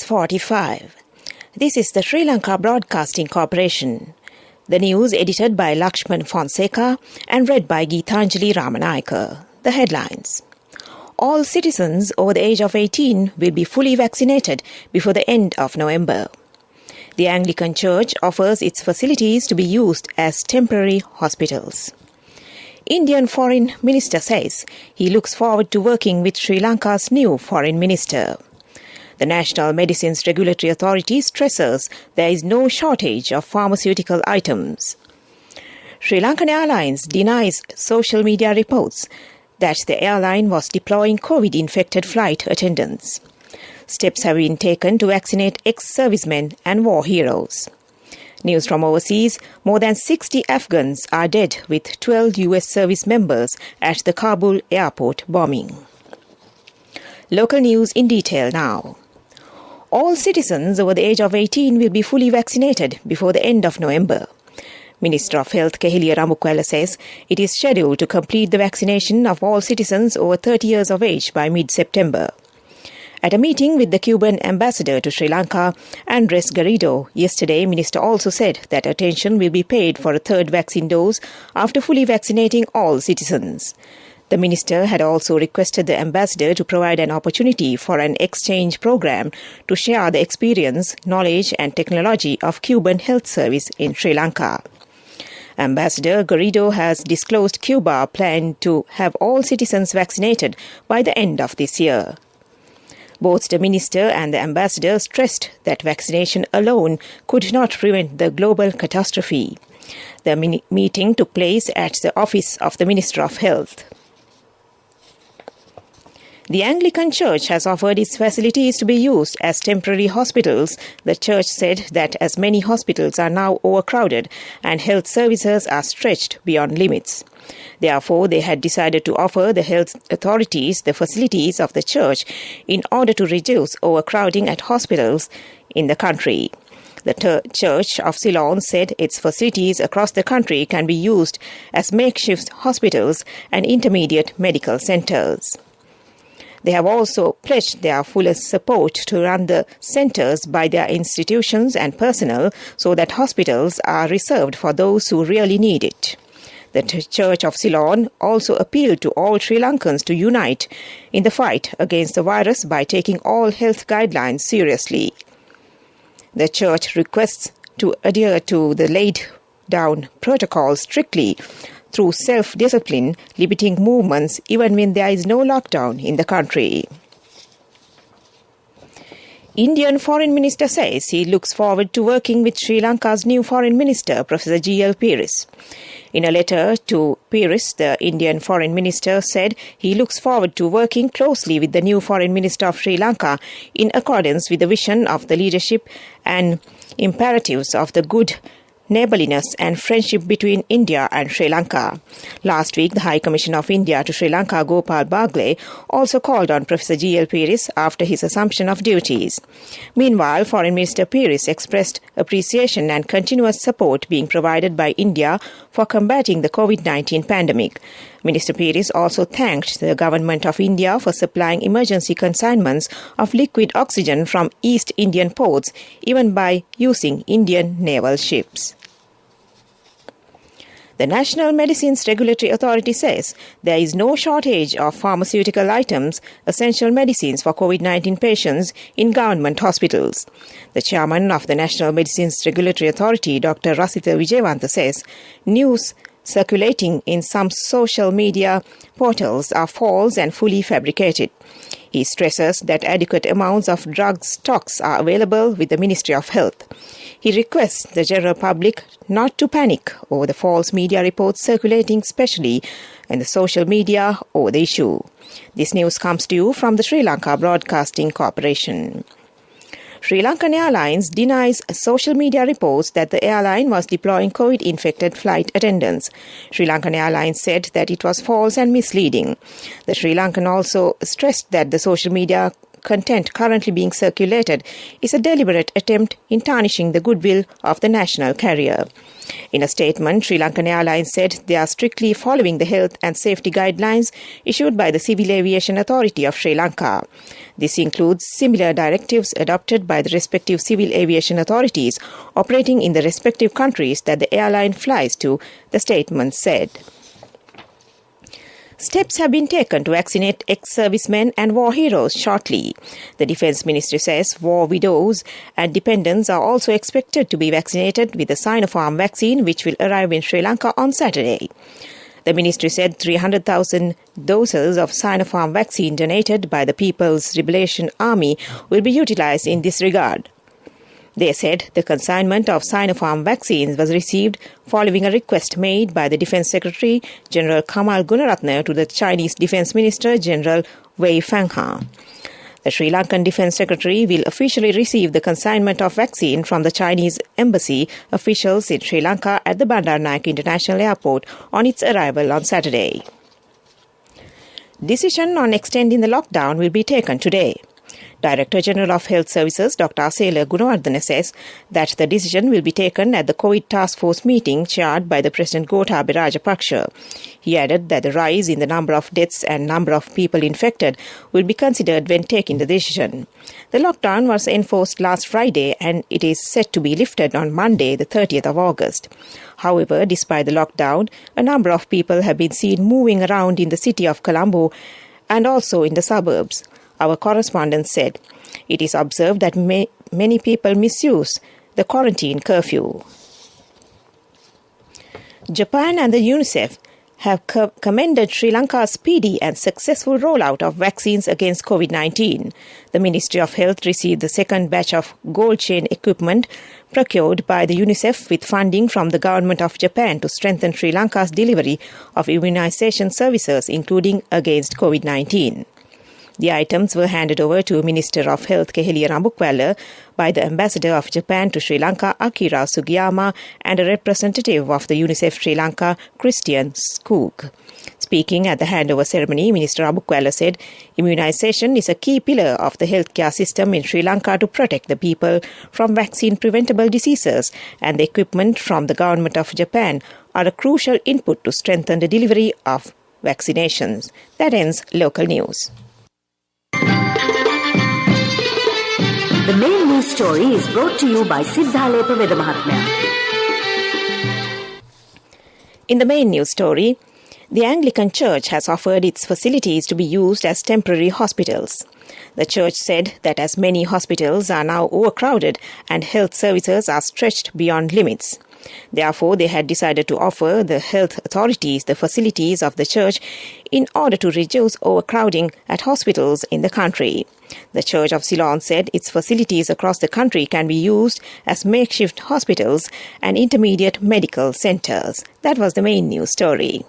6:45. This is the Sri Lanka Broadcasting Corporation. The news edited by Lakshman Fonseca and read by Geethanjali Ramanayaka. The headlines. All citizens over the age of 18 will be fully vaccinated before the end of November. The Anglican Church offers its facilities to be used as temporary hospitals. Indian Foreign Minister says he looks forward to working with Sri Lanka's new Foreign Minister. The National Medicines Regulatory Authority stresses there is no shortage of pharmaceutical items. Sri Lankan Airlines denies social media reports that the airline was deploying COVID-infected flight attendants. Steps have been taken to vaccinate ex-servicemen and war heroes. News from overseas, more than 60 Afghans are dead with 12 US service members at the Kabul airport bombing. Local news in detail now. All citizens over the age of 18 will be fully vaccinated before the end of November. Minister of Health Keheliya Ramukwala says it is scheduled to complete the vaccination of all citizens over 30 years of age by mid-September. At a meeting with the Cuban ambassador to Sri Lanka, Andres Garrido, yesterday, Minister also said that attention will be paid for a third vaccine dose after fully vaccinating all citizens. The minister had also requested the ambassador to provide an opportunity for an exchange program to share the experience, knowledge and technology of Cuban health service in Sri Lanka. Ambassador Garrido has disclosed Cuba planned to have all citizens vaccinated by the end of this year. Both the minister and the ambassador stressed that vaccination alone could not prevent the global catastrophe. The meeting took place at the office of the Minister of Health. The Anglican Church has offered its facilities to be used as temporary hospitals. The church said that as many hospitals are now overcrowded and health services are stretched beyond limits. Therefore, they had decided to offer the health authorities the facilities of the church in order to reduce overcrowding at hospitals in the country. The Church of Ceylon said its facilities across the country can be used as makeshift hospitals and intermediate medical centers. They have also pledged their fullest support to run the centers by their institutions and personnel so that hospitals are reserved for those who really need it. The Church of Ceylon also appealed to all Sri Lankans to unite in the fight against the virus by taking all health guidelines seriously. The Church requests to adhere to the laid down protocols strictly through self-discipline, limiting movements even when there is no lockdown in the country. Indian Foreign Minister says he looks forward to working with Sri Lanka's new Foreign Minister, Professor G.L. Peiris. In a letter to Peiris, the Indian Foreign Minister said he looks forward to working closely with the new Foreign Minister of Sri Lanka in accordance with the vision of the leadership and imperatives of the good neighbourliness and friendship between India and Sri Lanka. Last week, the High Commissioner of India to Sri Lanka, Gopal Bagle, also called on Professor G.L. Peiris after his assumption of duties. Meanwhile, Foreign Minister Peiris expressed appreciation and continuous support being provided by India for combating the COVID-19 pandemic. Minister Peiris also thanked the Government of India for supplying emergency consignments of liquid oxygen from East Indian ports, even by using Indian naval ships. The National Medicines Regulatory Authority says there is no shortage of pharmaceutical items, essential medicines for COVID-19 patients in government hospitals. The chairman of the National Medicines Regulatory Authority, Dr. Rasitha Wijewantha, says news circulating in some social media portals are false and fully fabricated. He stresses that adequate amounts of drug stocks are available with the Ministry of Health. He requests the general public not to panic over the false media reports circulating, especially in the social media, over the issue. This news comes to you from the Sri Lanka Broadcasting Corporation. Sri Lankan Airlines denies social media reports that the airline was deploying COVID-infected flight attendants. Sri Lankan Airlines said that it was false and misleading. The Sri Lankan also stressed that the social media content currently being circulated is a deliberate attempt in tarnishing the goodwill of the national carrier. In a statement, Sri Lankan Airlines said they are strictly following the health and safety guidelines issued by the Civil Aviation Authority of Sri Lanka. This includes similar directives adopted by the respective civil aviation authorities operating in the respective countries that the airline flies to, the statement said. Steps have been taken to vaccinate ex-servicemen and war heroes shortly. The Defence Ministry says war widows and dependents are also expected to be vaccinated with the Sinopharm vaccine, which will arrive in Sri Lanka on Saturday. The ministry said 300,000 doses of Sinopharm vaccine donated by the People's Liberation Army will be utilised in this regard. They said the consignment of Sinopharm vaccines was received following a request made by the Defence Secretary General Kamal Gunaratne to the Chinese Defence Minister General Wei Fenghe. The Sri Lankan Defence Secretary will officially receive the consignment of vaccine from the Chinese Embassy officials in Sri Lanka at the Bandaranaike International Airport on its arrival on Saturday. Decision on extending the lockdown will be taken today. Director General of Health Services Dr. Asela Gunawardena says that the decision will be taken at the COVID Task Force meeting chaired by the President Gotabaya Rajapaksa. He added that the rise in the number of deaths and number of people infected will be considered when taking the decision. The lockdown was enforced last Friday and it is set to be lifted on Monday, the 30th of August. However, despite the lockdown, a number of people have been seen moving around in the city of Colombo and also in the suburbs. Our correspondent said it is observed that many people misuse the quarantine curfew. Japan and the UNICEF have commended Sri Lanka's speedy and successful rollout of vaccines against COVID-19. The Ministry of Health received the second batch of gold chain equipment procured by the UNICEF with funding from the government of Japan to strengthen Sri Lanka's delivery of immunization services, including against COVID-19. The items were handed over to Minister of Health Keheliya Rambukwala by the Ambassador of Japan to Sri Lanka, Akira Sugiyama, and a representative of the UNICEF Sri Lanka, Christian Skoog. Speaking at the handover ceremony, Minister Rambukwala said immunization is a key pillar of the healthcare system in Sri Lanka to protect the people from vaccine-preventable diseases, and the equipment from the government of Japan are a crucial input to strengthen the delivery of vaccinations. That ends local news. The main news story is brought to you by Siddhalepa Vedamahatmya. In the main news story, the Anglican Church has offered its facilities to be used as temporary hospitals. The church said that as many hospitals are now overcrowded and health services are stretched beyond limits. Therefore, they had decided to offer the health authorities the facilities of the church in order to reduce overcrowding at hospitals in the country. The Church of Ceylon said its facilities across the country can be used as makeshift hospitals and intermediate medical centres. That was the main news story.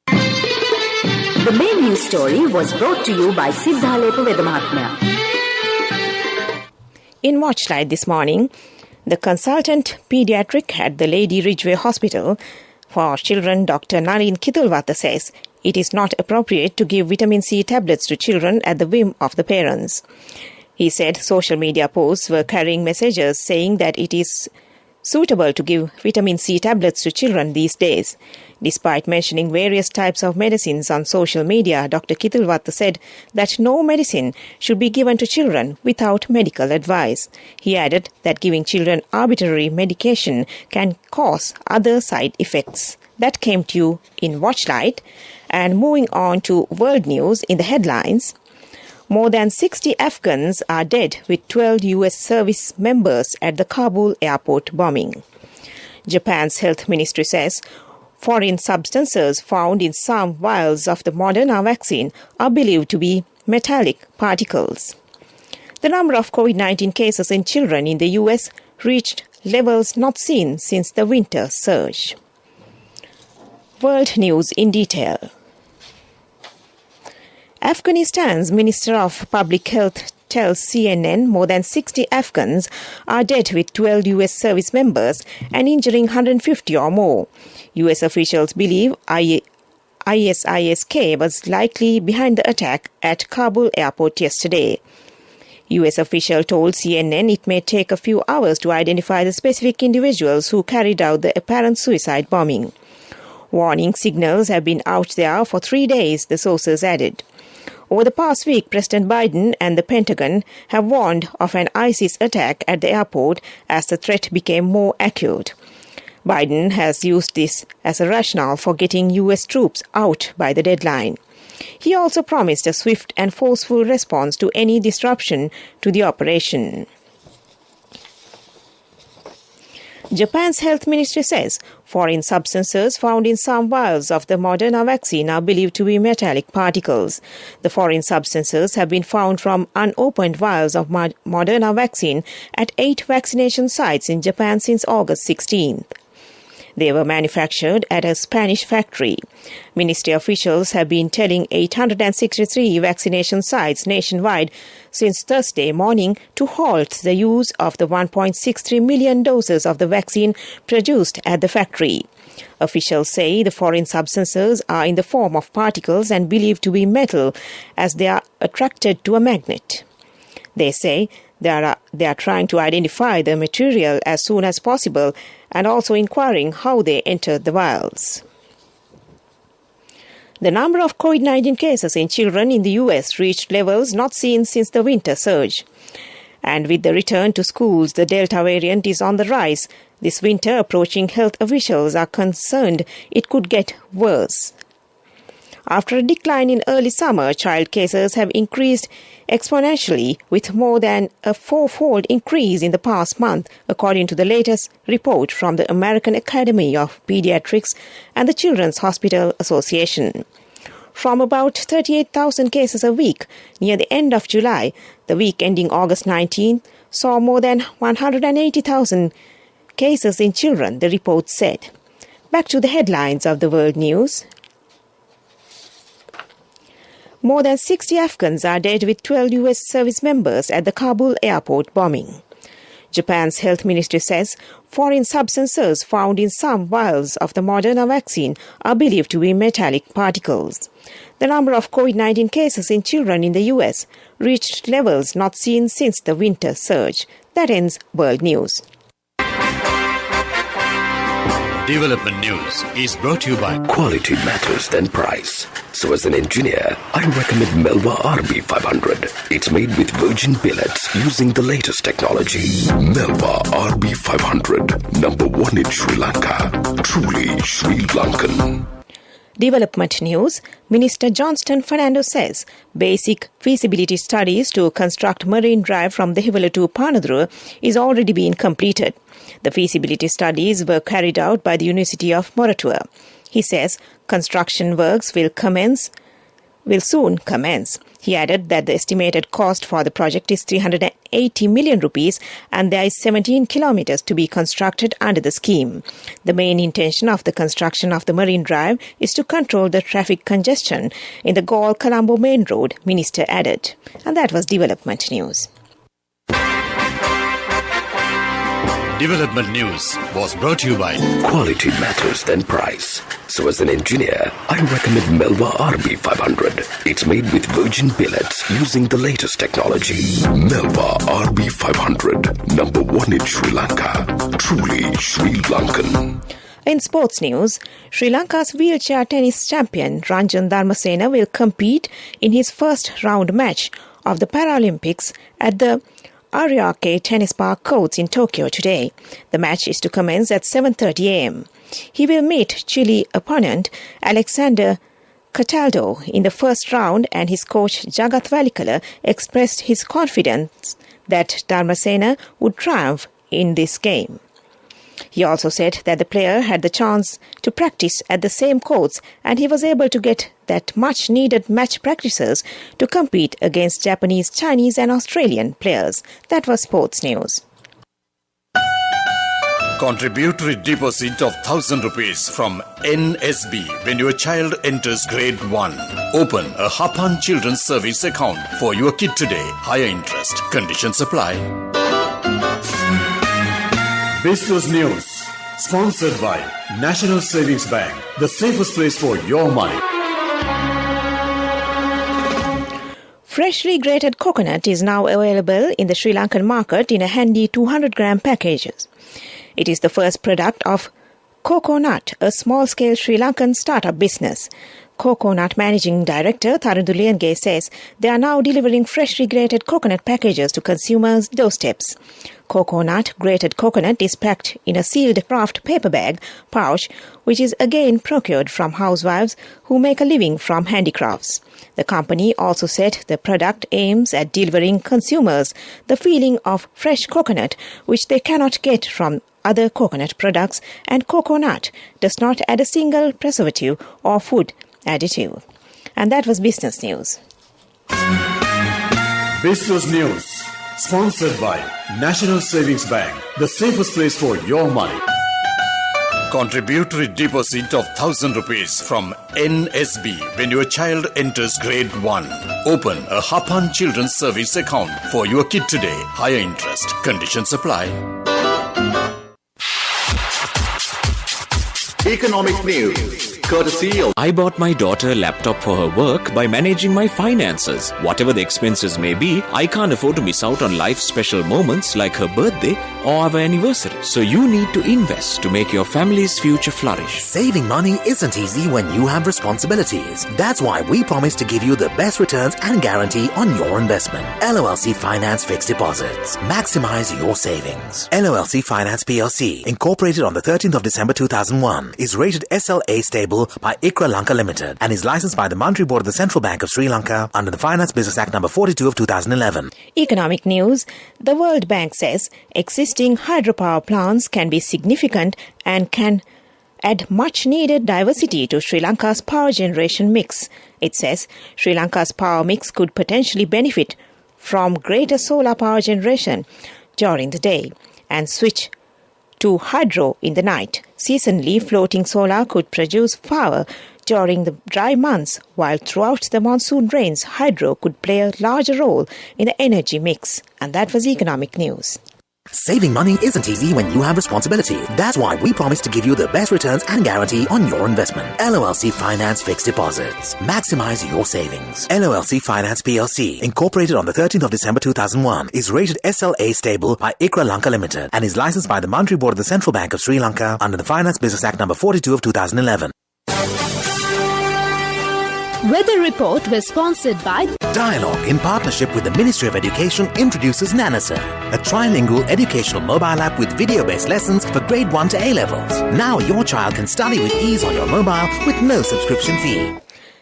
The main news story was brought to you by Siddhalepa Vedamahatmya. In Watchlight this morning, the consultant paediatric at the Lady Ridgeway Hospital for Children, Dr. Nalin Kitulwata, says it is not appropriate to give vitamin C tablets to children at the whim of the parents. He said social media posts were carrying messages saying that it is suitable to give vitamin C tablets to children these days. Despite mentioning various types of medicines on social media, Dr. Kitulwata said that no medicine should be given to children without medical advice. He added that giving children arbitrary medication can cause other side effects. That came to you in Watchlight. And moving on to world news in the headlines, more than 60 Afghans are dead with 12 US service members at the Kabul airport bombing. Japan's health ministry says foreign substances found in some vials of the Moderna vaccine are believed to be metallic particles. The number of COVID-19 cases in children in the US reached levels not seen since the winter surge. World news in detail. Afghanistan's Minister of Public Health tells CNN more than 60 Afghans are dead with 12 US service members and injuring 150 or more. US officials believe ISIS-K was likely behind the attack at Kabul airport yesterday. U.S. official told CNN it may take a few hours to identify the specific individuals who carried out the apparent suicide bombing. Warning signals have been out there for 3 days, the sources added. Over the past week, President Biden and the Pentagon have warned of an ISIS attack at the airport as the threat became more acute. Biden has used this as a rationale for getting U.S. troops out by the deadline. He also promised a swift and forceful response to any disruption to the operation. Japan's health ministry says foreign substances found in some vials of the Moderna vaccine are believed to be metallic particles. The foreign substances have been found from unopened vials of Moderna vaccine at 8 vaccination sites in Japan since August 16th. They were manufactured at a Spanish factory. Ministry officials have been telling 863 vaccination sites nationwide since Thursday morning to halt the use of the 1.63 million doses of the vaccine produced at the factory. Officials say the foreign substances are in the form of particles and believed to be metal as they are attracted to a magnet. They say they are trying to identify the material as soon as possible and also inquiring how they entered the vials. The number of COVID-19 cases in children in the U.S. reached levels not seen since the winter surge. And with the return to schools, the Delta variant is on the rise. This winter approaching, health officials are concerned it could get worse. After a decline in early summer, child cases have increased exponentially, with more than a 4-fold increase in the past month, according to the latest report from the American Academy of Pediatrics and the Children's Hospital Association. From about 38,000 cases a week near the end of July, the week ending August 19th saw more than 180,000 cases in children, the report said. Back to the headlines of the world news. More than 60 Afghans are dead with 12 U.S. service members at the Kabul airport bombing. Japan's health ministry says foreign substances found in some vials of the Moderna vaccine are believed to be metallic particles. The number of COVID-19 cases in children in the U.S. reached levels not seen since the winter surge. That ends World News. Development News is brought to you by Quality matters than price. So as an engineer, I recommend Melva RB500. It's made with virgin pellets using the latest technology. Melva RB500, number 1 in Sri Lanka. Truly Sri Lankan. Development News. Minister Johnston Fernando says basic feasibility studies to construct Marine Drive from Dehiwala to Panadura is already being completed. The feasibility studies were carried out by the University of Moratuwa. He says construction works will soon commence. He added that the estimated cost for the project is 380 million rupees and there is 17 kilometers to be constructed under the scheme. The main intention of the construction of the Marine Drive is to control the traffic congestion in the Galle-Colombo main road, Minister added. And that was Development News. Development News was brought to you by Quality matters than price. So as an engineer, I recommend Melva RB500. It's made with virgin pellets using the latest technology. Melva RB500, number 1 in Sri Lanka. Truly Sri Lankan. In sports news, Sri Lanka's wheelchair tennis champion Ranjan Dharmasena will compete in his first round match of the Paralympics at the Ariake Tennis Park courts in Tokyo today. The match is to commence at 7:30 a.m. He will meet Chile opponent Alexander Cataldo in the first round, and his coach Jagat Valikala expressed his confidence that Dharmasena would triumph in this game. He also said that the player had the chance to practice at the same courts and he was able to get that much-needed match practices to compete against Japanese, Chinese and Australian players. That was sports news. Contributory deposit of 1,000 rupees from NSB when your child enters grade 1. Open a Hapan Children's Service account for your kid today. Higher interest. Conditions apply. Business News, sponsored by National Savings Bank, the safest place for your money. Freshly grated coconut is now available in the Sri Lankan market in a handy 200-gram packages. It is the first product of Coconut, a small-scale Sri Lankan startup business. Coconut Managing Director Tharundu Lienge says they are now delivering freshly grated coconut packages to consumers' doorsteps. Grated coconut is packed in a sealed craft paper bag pouch, which is again procured from housewives who make a living from handicrafts. The company also said the product aims at delivering consumers the feeling of fresh coconut, which they cannot get from other coconut products, and Coconut does not add a single preservative or food additive. And that was business news. Business news, sponsored by National Savings Bank, the safest place for your money. Contributory deposit of 1,000 rupees from NSB when your child enters grade 1. Open a Hapan Children's Service account for your kid today. Higher interest. Conditions apply. Economic news, courtesy of... I bought my daughter a laptop for her work by managing my finances. Whatever the expenses may be, I can't afford to miss out on life's special moments like her birthday or our anniversary. So you need to invest to make your family's future flourish. Saving money isn't easy when you have responsibilities. That's why we promise to give you the best returns and guarantee on your investment. LOLC Finance Fixed Deposits. Maximize your savings. LOLC Finance PLC, incorporated on the 13th of December 2001, is rated SLA stable by ICRA Lanka Limited and is licensed by the Monetary Board of the Central Bank of Sri Lanka under the Finance Business Act No. 42 of 2011. Economic news. The World Bank says existing hydropower plants can be significant and can add much-needed diversity to Sri Lanka's power generation mix. It says Sri Lanka's power mix could potentially benefit from greater solar power generation during the day and switch to hydro in the night. Seasonally, floating solar could produce power during the dry months, while throughout the monsoon rains, hydro could play a larger role in the energy mix. And that was economic news. Saving money isn't easy when you have responsibility. That's why we promise to give you the best returns and guarantee on your investment. LOLC Finance Fixed Deposits. Maximize your savings. LOLC Finance PLC, incorporated on the 13th of December 2001, is rated SLA stable by ICRA Lanka Limited and is licensed by the Monetary Board of the Central Bank of Sri Lanka under the Finance Business Act No. 42 of 2011. Weather report was sponsored by Dialogue, in partnership with the Ministry of Education, introduces Nanasa, a trilingual educational mobile app with video-based lessons for grade 1 to A-levels. Now your child can study with ease on your mobile with no subscription fee.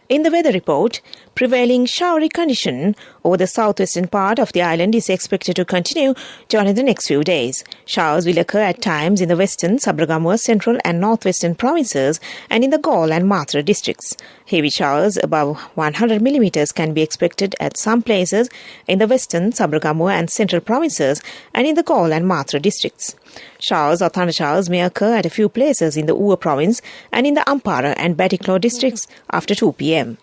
In the weather report, prevailing showery condition over the southwestern part of the island is expected to continue during the next few days. Showers will occur at times in the western, Sabragamua, central and northwestern provinces and in the Galle and Mathura districts. Heavy showers above 100 millimeters can be expected at some places in the western, Sabragamua and central provinces and in the Galle and Mathura districts. Showers or thundershowers may occur at a few places in the Ua province and in the Ampara and Batiklo districts after 2 p.m.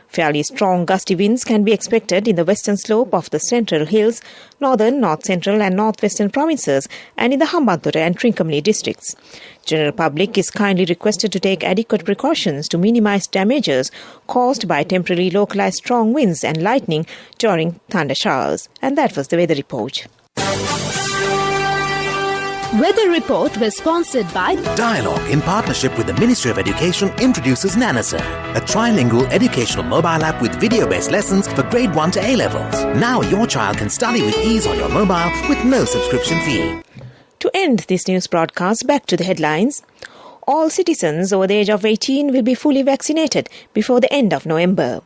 Fairly strong gusty winds can be expected in the western slope of the Central Hills, northern, north central and northwestern provinces and in the Hambantota and Trincomalee districts. General public is kindly requested to take adequate precautions to minimize damages caused by temporarily localized strong winds and lightning during thunder showers. And that was the weather report. Weather report was sponsored by Dialogue, in partnership with the Ministry of Education, introduces Nanasa, a trilingual educational mobile app with video-based lessons for grade 1 to A-levels. Now your child can study with ease on your mobile with no subscription fee. To end this news broadcast, back to the headlines. All citizens over the age of 18 will be fully vaccinated before the end of November.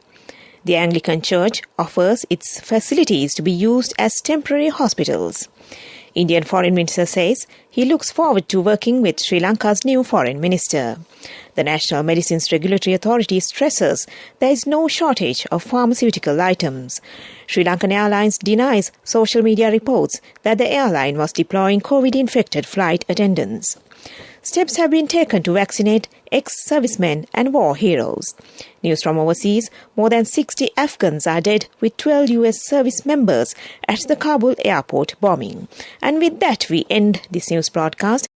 The Anglican Church offers its facilities to be used as temporary hospitals. Indian Foreign Minister says he looks forward to working with Sri Lanka's new Foreign Minister. The National Medicines Regulatory Authority stresses there is no shortage of pharmaceutical items. Sri Lankan Airlines denies social media reports that the airline was deploying COVID-infected flight attendants. Steps have been taken to vaccinate ex-servicemen and war heroes. News from overseas, more than 60 Afghans are dead with 12 US service members at the Kabul airport bombing. And with that, we end this news broadcast.